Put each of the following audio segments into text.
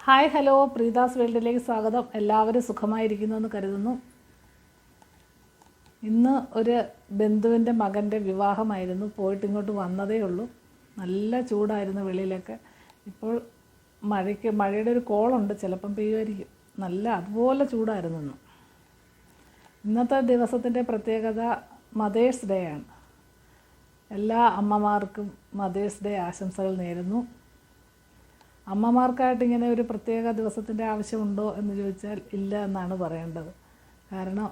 Hi hello, പ്രീതാസ് വേൾഡിലേക്ക് സ്വാഗതം. എല്ലാവരും സുഖമായിരിക്കുന്നുവെന്ന് കരുതുന്നു. ഇന്ന് ഒരു ബന്ധുവിൻ്റെ മകൻ്റെ വിവാഹമായിരുന്നു. പോയിട്ട് ഇങ്ങോട്ട് വന്നതേ ഉള്ളൂ. നല്ല ചൂടായിരുന്നു വെളിയിലൊക്കെ. ഇപ്പോൾ മഴയുടെ ഒരു കോളുണ്ട്, ചിലപ്പം പെയ്യുമായിരിക്കും. നല്ല അതുപോലെ ചൂടായിരുന്നു ഇന്ന്. ഇന്നത്തെ ദിവസത്തിൻ്റെ പ്രത്യേകത മദേഴ്സ് ഡേ ആണ്. എല്ലാ അമ്മമാർക്കും മദേഴ്സ് ഡേ ആശംസകൾ നേരുന്നു. അമ്മമാർക്കായിട്ട് ഇങ്ങനെ ഒരു പ്രത്യേക ദിവസത്തിൻ്റെ ആവശ്യമുണ്ടോ എന്ന് ചോദിച്ചാൽ ഇല്ല എന്നാണ് പറയേണ്ടത്. കാരണം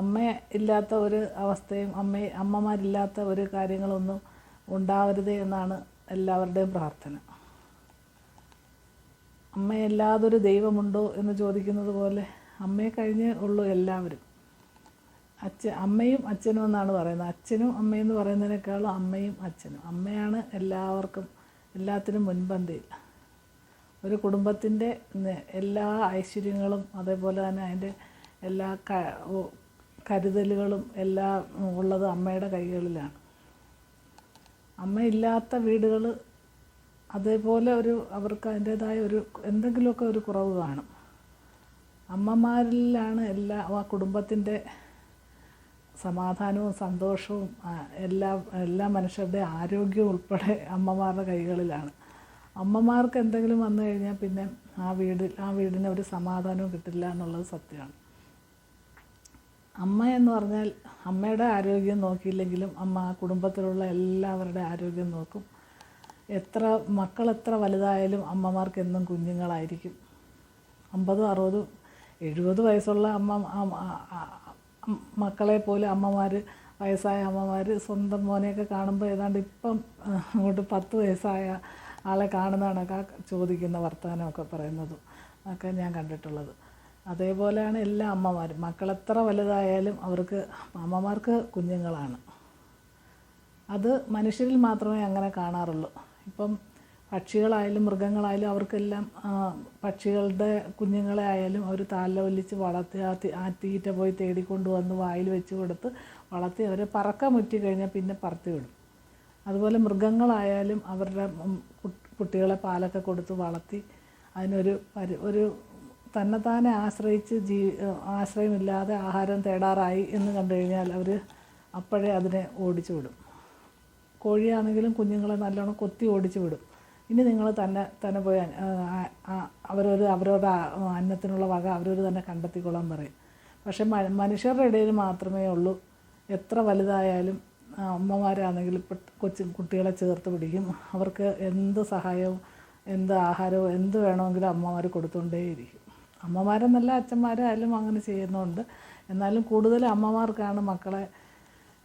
അമ്മ ഇല്ലാത്ത ഒരു അവസ്ഥയും അമ്മമാരില്ലാത്ത ഒരു കാര്യങ്ങളൊന്നും ഉണ്ടാവരുതേ എന്നാണ് എല്ലാവരുടെയും പ്രാർത്ഥന. അമ്മയില്ലാതൊരു ദൈവമുണ്ടോ എന്ന് ചോദിക്കുന്നത് പോലെ അമ്മയെ കഴിഞ്ഞേ ഉള്ളൂ എല്ലാവരും. അമ്മയും അച്ഛനും എന്നാണ് പറയുന്നത്. അച്ഛനും അമ്മയെന്ന് പറയുന്നതിനേക്കാളും അമ്മയും അച്ഛനും. അമ്മയാണ് എല്ലാത്തിനും മുൻപന്തിയിൽ. ഒരു കുടുംബത്തിൻ്റെ എല്ലാ ഐശ്വര്യങ്ങളും അതേപോലെ തന്നെ അതിൻ്റെ എല്ലാ കരുതലുകളും എല്ലാം ഉള്ളത് അമ്മയുടെ കൈകളിലാണ്. അമ്മയില്ലാത്ത വീടുകൾ അതേപോലെ അവർക്ക് അതിൻ്റേതായ എന്തെങ്കിലുമൊക്കെ ഒരു കുറവ് കാണും. അമ്മമാരിലാണ് ആ കുടുംബത്തിൻ്റെ സമാധാനവും സന്തോഷവും എല്ലാ മനുഷ്യരുടെ ആരോഗ്യവും ഉൾപ്പെടെ അമ്മമാരുടെ കൈകളിലാണ്. അമ്മമാർക്ക് എന്തെങ്കിലും വന്നു കഴിഞ്ഞാൽ പിന്നെ ആ വീടിന് ഒരു സമാധാനവും കിട്ടില്ല എന്നുള്ളത് സത്യമാണ്. അമ്മ എന്ന് പറഞ്ഞാൽ അമ്മയുടെ ആരോഗ്യം നോക്കിയില്ലെങ്കിലും അമ്മ ആ കുടുംബത്തിലുള്ള എല്ലാവരുടെ ആരോഗ്യം നോക്കും. മക്കൾ എത്ര വലുതായാലും അമ്മമാർക്ക് എന്നും കുഞ്ഞുങ്ങളായിരിക്കും. 50, 60, 70 വയസ്സുള്ള മക്കളെ പോലെ വയസ്സായ അമ്മമാർ സ്വന്തം മോനെയൊക്കെ കാണുമ്പോൾ ഏതാണ്ട് ഇപ്പം അങ്ങോട്ട് 10 വയസ്സായ ആളെ കാണുന്നതാണൊക്കെ ചോദിക്കുന്ന വർത്തമാനമൊക്കെ പറയുന്നതും ഒക്കെ ഞാൻ കണ്ടിട്ടുള്ളത്. അതേപോലെയാണ് എല്ലാ അമ്മമാരും. മക്കളെത്ര വലുതായാലും അമ്മമാർക്ക് കുഞ്ഞുങ്ങളാണ്. അത് മനുഷ്യരിൽ മാത്രമേ അങ്ങനെ കാണാറുള്ളൂ. ഇപ്പം പക്ഷികളായാലും മൃഗങ്ങളായാലും അവർക്കെല്ലാം പക്ഷികളുടെ കുഞ്ഞുങ്ങളെ ആയാലും അവർ താലോലിച്ച് വളർത്തി ആ തീറ്റ പോയി തേടിക്കൊണ്ടുവന്ന് വായിൽ വെച്ച് കൊടുത്ത് വളർത്തി അവരെ പറക്ക മുറ്റി കഴിഞ്ഞാൽ പിന്നെ പറത്തി വിടും. അതുപോലെ മൃഗങ്ങളായാലും അവരുടെ കുട്ടികളെ പാലൊക്കെ കൊടുത്ത് വളർത്തി അതിനൊരു തന്നെത്താനെ ആശ്രയമില്ലാതെ ആഹാരം തേടാറായി എന്ന് കണ്ടു കഴിഞ്ഞാൽ അവർ അപ്പോഴേ അതിനെ ഓടിച്ചു വിടും. കോഴിയാണെങ്കിലും കുഞ്ഞുങ്ങളെ നല്ലോണം കൊത്തി ഓടിച്ചു വിടും. ഇനി നിങ്ങൾ തന്നെ പോയി അവരവരുടെ അന്നത്തിനുള്ള വക അവർ തന്നെ കണ്ടെത്തിക്കൊള്ളാൻ പറയും. പക്ഷേ മനുഷ്യരുടെ ഇടയിൽ മാത്രമേ ഉള്ളൂ എത്ര വലുതായാലും അമ്മമാരാണെങ്കിൽ കുട്ടികളെ ചേർത്ത് പിടിക്കും. അവർക്ക് എന്ത് സഹായവും എന്ത് ആഹാരവും എന്ത് വേണമെങ്കിലും അമ്മമാർ കൊടുത്തുകൊണ്ടേയിരിക്കും. അമ്മമാരെന്നല്ല അച്ഛന്മാരായാലും അങ്ങനെ ചെയ്യുന്നുണ്ട്. എന്നാലും കൂടുതൽ അമ്മമാർക്കാണ് മക്കളെ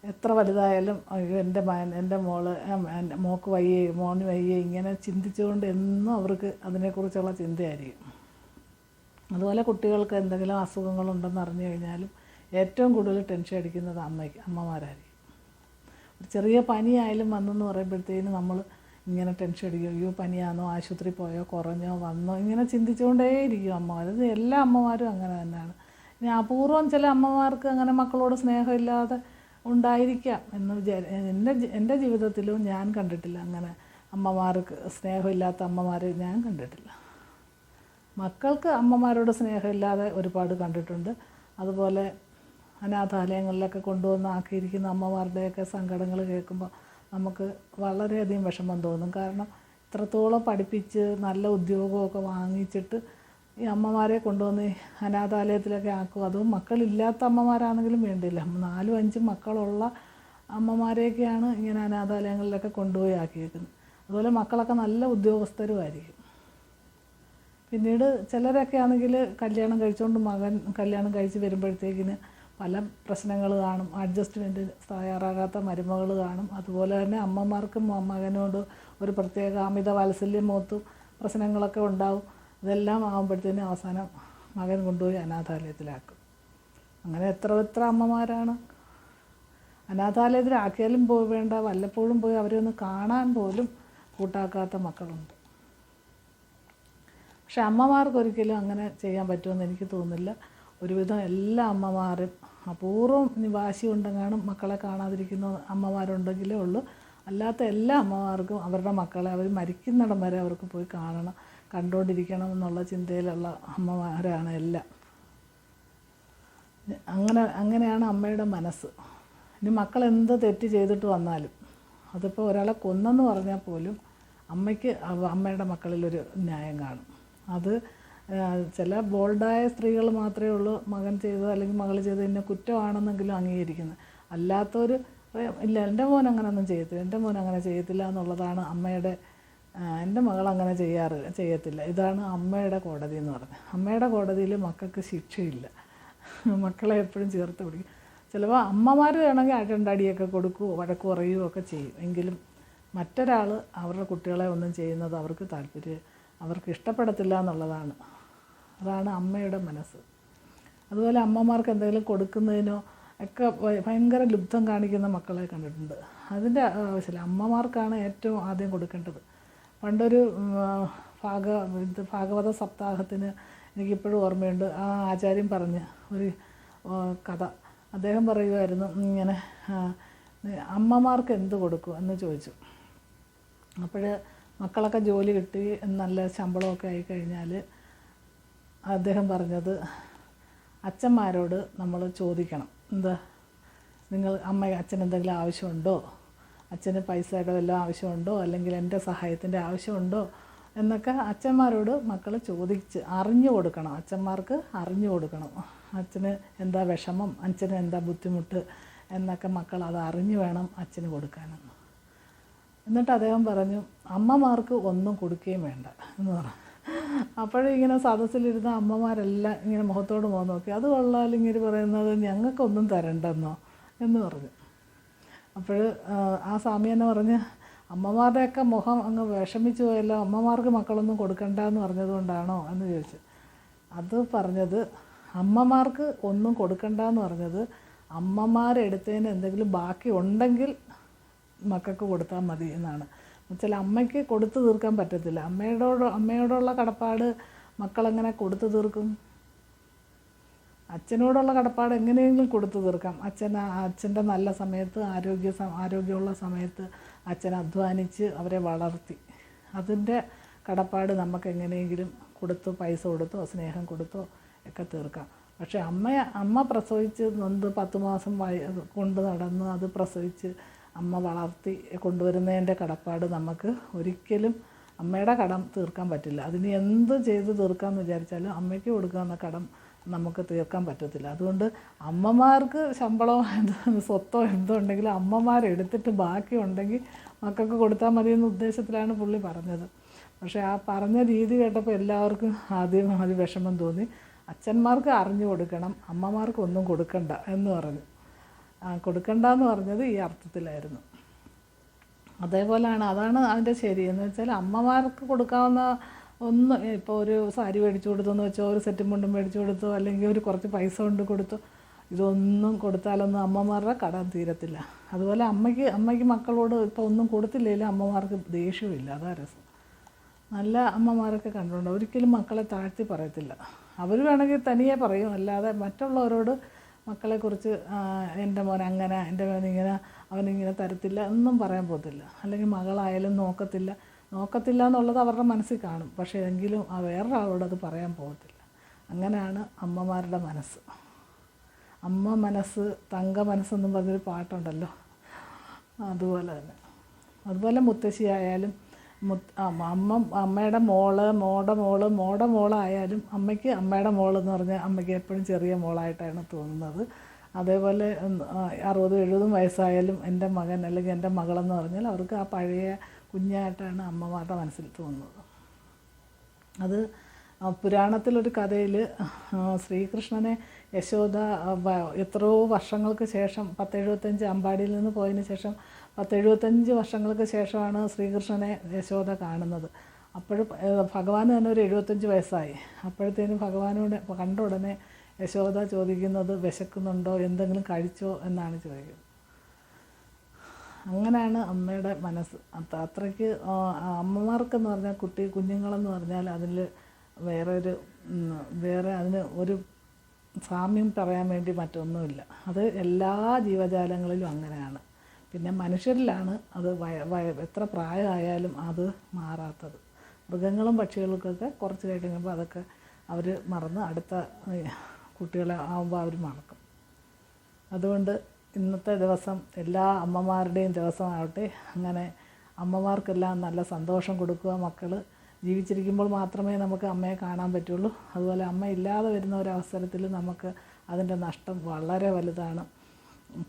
എത്ര വലുതായാലും എൻ്റെ മോക്ക് വയ്യേ മോന് വയ്യേ ഇങ്ങനെ ചിന്തിച്ചുകൊണ്ട് എന്നും അവർക്ക് അതിനെക്കുറിച്ചുള്ള ചിന്തയായിരിക്കും. അതുപോലെ കുട്ടികൾക്ക് എന്തെങ്കിലും അസുഖങ്ങളുണ്ടെന്ന് അറിഞ്ഞു കഴിഞ്ഞാലും ഏറ്റവും കൂടുതൽ ടെൻഷൻ അടിക്കുന്നത് അമ്മമാരായിരിക്കും. ഒരു ചെറിയ പനിയായാലും വന്നെന്ന് പറയുമ്പോഴത്തേനും നമ്മൾ ഇങ്ങനെ ടെൻഷൻ അടിക്കും. അയ്യോ പനിയാണോ, ആശുപത്രി പോയോ, കുറഞ്ഞോ, വന്നോ, ഇങ്ങനെ ചിന്തിച്ചുകൊണ്ടേയിരിക്കും അമ്മമാർ. ഇത് എല്ലാ അമ്മമാരും അങ്ങനെ തന്നെയാണ്. ഇനി അപൂർവം ചില അമ്മമാർക്ക് അങ്ങനെ മക്കളോട് സ്നേഹമില്ലാതെ ഉണ്ടായിരിക്കാം എൻ്റെ ജീവിതത്തിലും ഞാൻ കണ്ടിട്ടില്ല. അങ്ങനെ അമ്മമാർക്ക് സ്നേഹമില്ലാത്ത അമ്മമാരെ ഞാൻ കണ്ടിട്ടില്ല. മക്കൾക്ക് അമ്മമാരോട് സ്നേഹമില്ലാതെ ഒരുപാട് കണ്ടിട്ടുണ്ട്. അതുപോലെ അനാഥാലയങ്ങളിലൊക്കെ കൊണ്ടുവന്ന് ആക്കിയിരിക്കുന്ന അമ്മമാരുടെയൊക്കെ സങ്കടങ്ങൾ കേൾക്കുമ്പോൾ നമുക്ക് വളരെയധികം വിഷമം തോന്നും. കാരണം ഇത്രത്തോളം പഠിപ്പിച്ച് നല്ല ഉദ്യോഗമൊക്കെ വാങ്ങിച്ചിട്ട് ഈ അമ്മമാരെ കൊണ്ടുവന്ന് അനാഥാലയത്തിലൊക്കെ ആക്കും. അതും മക്കളില്ലാത്ത അമ്മമാരാണെങ്കിലും വേണ്ടില്ല, 4, 5 മക്കളുള്ള അമ്മമാരെയൊക്കെയാണ് ഇങ്ങനെ അനാഥാലയങ്ങളിലൊക്കെ കൊണ്ടുപോയി ആക്കിയിരിക്കുന്നത്. അതുപോലെ മക്കളൊക്കെ നല്ല ഉദ്യോഗസ്ഥരുമായിരിക്കും. പിന്നീട് ചിലരൊക്കെ ആണെങ്കിൽ കല്യാണം കഴിച്ച് വരുമ്പോഴത്തേക്കിന് പല പ്രശ്നങ്ങൾ കാണും. അഡ്ജസ്റ്റ്മെൻറ്റ് തയ്യാറാകാത്ത മരുമകൾ കാണും. അതുപോലെ തന്നെ അമ്മമാർക്കും മകനോട് ഒരു പ്രത്യേക അമിത വാത്സല്യം മൂത്തും പ്രശ്നങ്ങളൊക്കെ ഉണ്ടാവും. ഇതെല്ലാം ആകുമ്പോഴത്തേനും അവസാനം മകൻ കൊണ്ടുപോയി അനാഥാലയത്തിലാക്കും. അങ്ങനെ എത്ര അമ്മമാരാണ് അനാഥാലയത്തിലാക്കിയാലും വേണ്ട, വല്ലപ്പോഴും പോയി അവരെ ഒന്ന് കാണാൻ പോലും കൂട്ടാക്കാത്ത മക്കളുണ്ട്. പക്ഷെ അമ്മമാർക്കൊരിക്കലും അങ്ങനെ ചെയ്യാൻ പറ്റുമെന്ന് എനിക്ക് തോന്നുന്നില്ല. ഒരുവിധം എല്ലാ അമ്മമാരും അപൂർവം വാശി കൊണ്ടെങ്ങാനും മക്കളെ കാണാതിരിക്കുന്ന അമ്മമാരുണ്ടെങ്കിലേ ഉള്ളൂ. അല്ലാത്ത എല്ലാ അമ്മമാർക്കും അവരുടെ മക്കളെ അവർ മരിക്കുന്നിടം വരെ അവർക്ക് പോയി കാണണം. കണ്ടുകൊണ്ടിരിക്കണം എന്നുള്ള ചിന്തയിലുള്ള അമ്മമാരാണ് എല്ലാം. അങ്ങനെയാണ് അമ്മയുടെ മനസ്സ്. ഇനി മക്കൾ എന്ത് തെറ്റ് ചെയ്തിട്ട് വന്നാലും, അതിപ്പോൾ ഒരാളെ കൊന്നെന്ന് പറഞ്ഞാൽ പോലും അമ്മയ്ക്ക് അമ്മയുടെ മക്കളിലൊരു ന്യായം കാണും. അത് ചില ബോൾഡായ സ്ത്രീകൾ മാത്രമേ ഉള്ളൂ മകൻ ചെയ്തത് അല്ലെങ്കിൽ മകൾ ചെയ്തത് ഇന്ന കുറ്റമാണെന്നെങ്കിലും അംഗീകരിക്കുന്നത്. അല്ലാത്തവർ ഇല്ല, എൻ്റെ മോൻ അങ്ങനെയൊന്നും ചെയ്യത്തില്ല, എൻ്റെ മോൻ അങ്ങനെ ചെയ്യത്തില്ല എന്നുള്ളതാണ് അമ്മയുടെ. എൻ്റെ മകൾ അങ്ങനെ ചെയ്യത്തില്ല. ഇതാണ് അമ്മയുടെ കോടതി എന്ന് പറഞ്ഞത്. അമ്മയുടെ കോടതിയിൽ മക്കൾക്ക് ശിക്ഷയില്ല, മക്കളെ എപ്പോഴും ചേർത്ത് പിടിക്കും. ചിലപ്പോൾ അമ്മമാർ വേണമെങ്കിൽ രണ്ടടിയൊക്കെ കൊടുക്കുകയോ വഴക്ക് പറയുകയോ ഒക്കെ ചെയ്യും. എങ്കിലും മറ്റൊരാൾ അവരുടെ കുട്ടികളെ ഒന്നും ചെയ്യുന്നത് അവർക്ക് ഇഷ്ടപ്പെടത്തില്ല എന്നുള്ളതാണ്. അതാണ് അമ്മയുടെ മനസ്സ്. അതുപോലെ അമ്മമാർക്ക് എന്തെങ്കിലും കൊടുക്കുന്നതിനോ ഒക്കെ ഭയങ്കര ലുബ്ധം കാണിക്കുന്ന മക്കളെ കണ്ടിട്ടുണ്ട്. അതിൻ്റെ ആവശ്യമില്ല, അമ്മമാർക്കാണ് ഏറ്റവും ആദ്യം കൊടുക്കേണ്ടത്. പണ്ടൊരു ഭാഗവത സപ്താഹത്തിന് എനിക്കിപ്പോഴും ഓർമ്മയുണ്ട്. ആ ആചാര്യൻ പറഞ്ഞ ഒരു കഥ. അദ്ദേഹം പറയുമായിരുന്നു ഇങ്ങനെ, അമ്മമാർക്ക് എന്ത് കൊടുക്കും എന്ന് ചോദിച്ചു. അപ്പോൾ മക്കളൊക്കെ ജോലി കിട്ടി നല്ല ശമ്പളമൊക്കെ ആയിക്കഴിഞ്ഞാൽ അദ്ദേഹം പറഞ്ഞത്, അച്ഛന്മാരോട് നമ്മൾ ചോദിക്കണം, എന്താ അച്ഛന് എന്തെങ്കിലും ആവശ്യമുണ്ടോ, അച്ഛന് പൈസയുടെ വല്ലതും ആവശ്യമുണ്ടോ, അല്ലെങ്കിൽ എൻ്റെ സഹായത്തിൻ്റെ ആവശ്യമുണ്ടോ എന്നൊക്കെ അച്ഛന്മാരോട് മക്കൾ ചോദിച്ച് അറിഞ്ഞു കൊടുക്കണം. അച്ഛന്മാർക്ക് അറിഞ്ഞു കൊടുക്കണം, അച്ഛന് എന്താ വിഷമം, അച്ഛന് എന്താ ബുദ്ധിമുട്ട് എന്നൊക്കെ മക്കൾ അത് അറിഞ്ഞു വേണം അച്ഛന് കൊടുക്കാനെന്ന്. എന്നിട്ട് അദ്ദേഹം പറഞ്ഞു, അമ്മമാർക്ക് ഒന്നും കൊടുക്കുകയും വേണ്ട എന്ന് പറഞ്ഞു. അപ്പോഴിങ്ങനെ സദസ്സിലിരുന്ന അമ്മമാരെല്ലാം ഇങ്ങനെ മുഖത്തോട് മുഖം നോക്കി, അത് കൊള്ളാൽ ഇങ്ങനെ പറയുന്നത് ഞങ്ങൾക്കൊന്നും തരണ്ടെന്നോ എന്ന് പറഞ്ഞു. അപ്പോൾ ആ സ്വാമി എന്നെ പറഞ്ഞ്, അമ്മമാരുടെയൊക്കെ മുഖം അങ്ങ് വിഷമിച്ചു പോയല്ലോ, അമ്മമാർക്ക് മക്കളൊന്നും കൊടുക്കണ്ട എന്ന് പറഞ്ഞതുകൊണ്ടാണോ എന്ന് ചോദിച്ചു. അത് പറഞ്ഞത് അമ്മമാർക്ക് ഒന്നും കൊടുക്കണ്ട എന്ന് പറഞ്ഞത്, അമ്മമാരെടുത്തതിന് എന്തെങ്കിലും ബാക്കി ഉണ്ടെങ്കിൽ മക്കൾക്ക് കൊടുത്താൽ മതി എന്നാണ്. എന്നുവെച്ചാൽ അമ്മയ്ക്ക് കൊടുത്തു തീർക്കാൻ പറ്റത്തില്ല. അമ്മയോടുള്ള കടപ്പാട് മക്കളെങ്ങനെ കൊടുത്തു തീർക്കും? അച്ഛനോടുള്ള കടപ്പാട് എങ്ങനെയെങ്കിലും കൊടുത്തു തീർക്കാം. അച്ഛൻ്റെ നല്ല സമയത്ത് ആരോഗ്യമുള്ള സമയത്ത് അച്ഛൻ അധ്വാനിച്ച് അവരെ വളർത്തി, അതിൻ്റെ കടപ്പാട് നമുക്ക് എങ്ങനെയെങ്കിലും കൊടുത്തോ, പൈസ കൊടുത്തോ, സ്നേഹം കൊടുത്തോ ഒക്കെ തീർക്കാം. പക്ഷേ അമ്മ പ്രസവിച്ച് നൊന്ത് 10 മാസം കൊണ്ട് നടന്ന് അത് പ്രസവിച്ച് അമ്മ വളർത്തി കൊണ്ടുവരുന്നതിൻ്റെ കടപ്പാട് നമുക്ക് ഒരിക്കലും അമ്മയുടെ കടം തീർക്കാൻ പറ്റില്ല. അതിന് എന്ത് ചെയ്ത് തീർക്കാമെന്ന് വിചാരിച്ചാലും അമ്മയ്ക്ക് കൊടുക്കാവുന്ന കടം നമുക്ക് തീർക്കാൻ പറ്റത്തില്ല. അതുകൊണ്ട് അമ്മമാർക്ക് ശമ്പളമോ സ്വത്തോ എന്തോ ഉണ്ടെങ്കിലും അമ്മമാരെടുത്തിട്ട് ബാക്കി ഉണ്ടെങ്കിൽ മക്കൾക്ക് കൊടുത്താൽ മതി എന്ന ഉദ്ദേശത്തിലാണ് പുള്ളി പറഞ്ഞത്. പക്ഷേ ആ പറഞ്ഞ രീതി കേട്ടപ്പോൾ എല്ലാവർക്കും ആദ്യം അത് വിഷമം തോന്നി. അച്ഛന്മാർക്ക് അറിഞ്ഞു കൊടുക്കണം, അമ്മമാർക്ക് ഒന്നും കൊടുക്കണ്ട എന്ന് പറഞ്ഞു. കൊടുക്കണ്ട എന്ന് പറഞ്ഞത് ഈ അർത്ഥത്തിലായിരുന്നു. അതേപോലെയാണ്, അതാണ് അതിൻ്റെ ശരി. എന്ന് വെച്ചാൽ അമ്മമാർക്ക് കൊടുക്കാവുന്ന ഒന്ന്, ഇപ്പോൾ ഒരു സാരി മേടിച്ചു കൊടുത്തെന്ന് വെച്ചോ, ഒരു സെറ്റും മുണ്ടും മേടിച്ചു കൊടുത്തോ, അല്ലെങ്കിൽ ഒരു കുറച്ച് പൈസ കൊണ്ട് കൊടുത്തോ, ഇതൊന്നും കൊടുത്താലൊന്നും അമ്മമാരുടെ കടം തീരത്തില്ല. അതുപോലെ അമ്മയ്ക്ക് മക്കളോട് ഇപ്പോൾ ഒന്നും കൊടുത്തില്ലെങ്കിലും അമ്മമാർക്ക് ദേഷ്യമില്ല. അതാ രസം. നല്ല അമ്മമാരൊക്കെ കണ്ടുകൊണ്ട് ഒരിക്കലും മക്കളെ താഴ്ത്തി പറയത്തില്ല. അവർ വേണമെങ്കിൽ തനിയെ പറയും, അല്ലാതെ മറ്റുള്ളവരോട് മക്കളെക്കുറിച്ച് എൻ്റെ മോൻ അങ്ങനെ, എൻ്റെ മോനിങ്ങനെ, അവനിങ്ങനെ തരത്തില്ല എന്നും പറയാൻ പോകത്തില്ല. അല്ലെങ്കിൽ മകളായാലും നോക്കത്തില്ല എന്നുള്ളത് അവരുടെ മനസ്സിൽ കാണും. പക്ഷേ എങ്കിലും വേറൊരാളോട് അത് പറയാൻ പോകത്തില്ല. അങ്ങനെയാണ് അമ്മമാരുടെ മനസ്സ്. അമ്മ മനസ്സ് തങ്ക മനസ്സെന്നും പറഞ്ഞൊരു പാട്ടുണ്ടല്ലോ, അതുപോലെ തന്നെ. അതുപോലെ മുത്തശ്ശിയായാലും അമ്മയുടെ മോളുടെ മോളായാലും അമ്മയ്ക്ക് അമ്മയുടെ മോളെന്ന് പറഞ്ഞാൽ അമ്മയ്ക്ക് എപ്പോഴും ചെറിയ മോളായിട്ടാണ് തോന്നുന്നത്. അതേപോലെ 60-70 വയസ്സായാലും എൻ്റെ മകൻ അല്ലെങ്കിൽ എൻ്റെ മകളെന്ന് പറഞ്ഞാൽ അവർക്ക് ആ പഴയ കുഞ്ഞായിട്ടാണ് അമ്മമാരുടെ മനസ്സിൽ തോന്നുന്നത്. അത് പുരാണത്തിലൊരു കഥയിൽ ശ്രീകൃഷ്ണനെ യശോദ എത്രയോ വർഷങ്ങൾക്ക് ശേഷം 1075 അമ്പാടിയിൽ നിന്ന് പോയതിന് ശേഷം 1075 വർഷങ്ങൾക്ക് ശേഷമാണ് ശ്രീകൃഷ്ണനെ യശോദ കാണുന്നത്. അപ്പോഴും ഭഗവാന് തന്നെ ഒരു 75 വയസ്സായി. അപ്പോഴത്തേനും ഭഗവാനോട് കണ്ട ഉടനെ യശോദ ചോദിക്കുന്നത്, വിശക്കുന്നുണ്ടോ, എന്തെങ്കിലും കഴിച്ചോ എന്നാണ് ചോദിക്കുന്നത്. അങ്ങനെയാണ് അമ്മയുടെ മനസ്സ്. അത്രയ്ക്ക് അമ്മമാർക്കെന്ന് പറഞ്ഞാൽ കുഞ്ഞുങ്ങളെന്ന് പറഞ്ഞാൽ അതിൽ വേറെ അതിന് ഒരു സാമ്യം പറയാൻ വേണ്ടി മറ്റൊന്നുമില്ല. അത് എല്ലാ ജീവജാലങ്ങളിലും അങ്ങനെയാണ്. പിന്നെ മനുഷ്യരിലാണ് അത് എത്ര പ്രായമായാലും അത് മാറാത്തത്. മൃഗങ്ങളും പക്ഷികൾക്കൊക്കെ കുറച്ച് കഴിയുമ്പോൾ അതൊക്കെ അവർ മറന്ന് അടുത്ത കുട്ടികളെ ആകുമ്പോൾ അവർ മറക്കും. അതുകൊണ്ട് ഇന്നത്തെ ദിവസം എല്ലാ അമ്മമാരുടെയും ദിവസമാവട്ടെ. അങ്ങനെ അമ്മമാർക്കെല്ലാം നല്ല സന്തോഷം കൊടുക്കുക. മക്കൾ ജീവിച്ചിരിക്കുമ്പോൾ മാത്രമേ നമുക്ക് അമ്മയെ കാണാൻ പറ്റുള്ളൂ. അതുപോലെ അമ്മ ഇല്ലാതെ വരുന്ന ഒരവസരത്തിൽ നമുക്ക് അതിൻ്റെ നഷ്ടം വളരെ വലുതാണ്.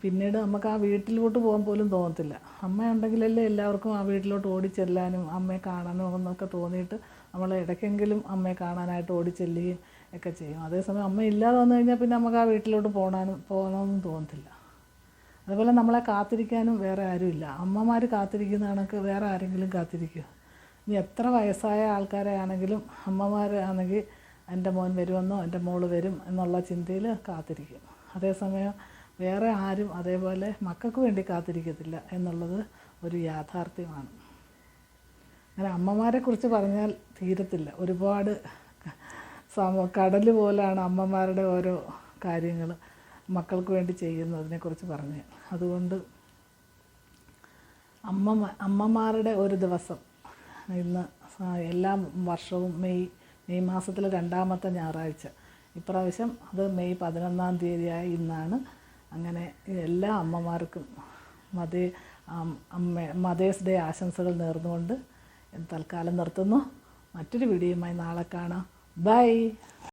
പിന്നീട് നമുക്ക് ആ വീട്ടിലോട്ട് പോകാൻ പോലും തോന്നത്തില്ല. അമ്മയുണ്ടെങ്കിലല്ലേ എല്ലാവർക്കും ആ വീട്ടിലോട്ട് ഓടിച്ചെല്ലാനും അമ്മയെ കാണാനും എന്നൊക്കെ തോന്നിയിട്ട് നമ്മൾ ഇടയ്ക്കെങ്കിലും അമ്മയെ കാണാനായിട്ട് ഓടിച്ചെല്ലുകയും ഒക്കെ ചെയ്യും. അതേസമയം അമ്മ ഇല്ലാതെ വന്നു കഴിഞ്ഞാൽ പിന്നെ നമുക്ക് ആ വീട്ടിലോട്ട് പോകണമെന്നും തോന്നത്തില്ല. അതുപോലെ നമ്മളെ കാത്തിരിക്കാനും വേറെ ആരുമില്ല. അമ്മമാർ കാത്തിരിക്കുന്ന കണക്ക് വേറെ ആരെങ്കിലും കാത്തിരിക്കുക? ഇനി എത്ര വയസ്സായ ആൾക്കാരെ ആണെങ്കിലും അമ്മമാർ ആണെങ്കിൽ എൻ്റെ മോൻ വരുമെന്നോ എൻ്റെ മോള് വരും എന്നുള്ള ചിന്തയിൽ കാത്തിരിക്കും. അതേസമയം വേറെ ആരും അതേപോലെ മക്കൾക്ക് വേണ്ടി കാത്തിരിക്കത്തില്ല എന്നുള്ളത് ഒരു യാഥാർത്ഥ്യമാണ്. അങ്ങനെ അമ്മമാരെക്കുറിച്ച് പറഞ്ഞാൽ തീരത്തില്ല. ഒരുപാട് കടൽ പോലാണ് അമ്മമാരുടെ ഓരോ കാര്യങ്ങൾ മക്കൾക്ക് വേണ്ടി ചെയ്യുന്നതിനെക്കുറിച്ച് പറഞ്ഞ്. അതുകൊണ്ട് അമ്മമാരുടെ ഒരു ദിവസം ഇന്ന് എല്ലാ വർഷവും മെയ് മാസത്തിലെ 2ാമത്തെ ഞായറാഴ്ച. ഇപ്രാവശ്യം അത് മെയ് 11-ാം തീയതിയായ ഇന്നാണ്. അങ്ങനെ എല്ലാ അമ്മമാർക്കും മദേഴ്സ് ഡേ ആശംസകൾ നേർന്നുകൊണ്ട് തൽക്കാലം നിർത്തുന്നു. മറ്റൊരു വീഡിയോയുമായി നാളെ കാണാം. ബൈ.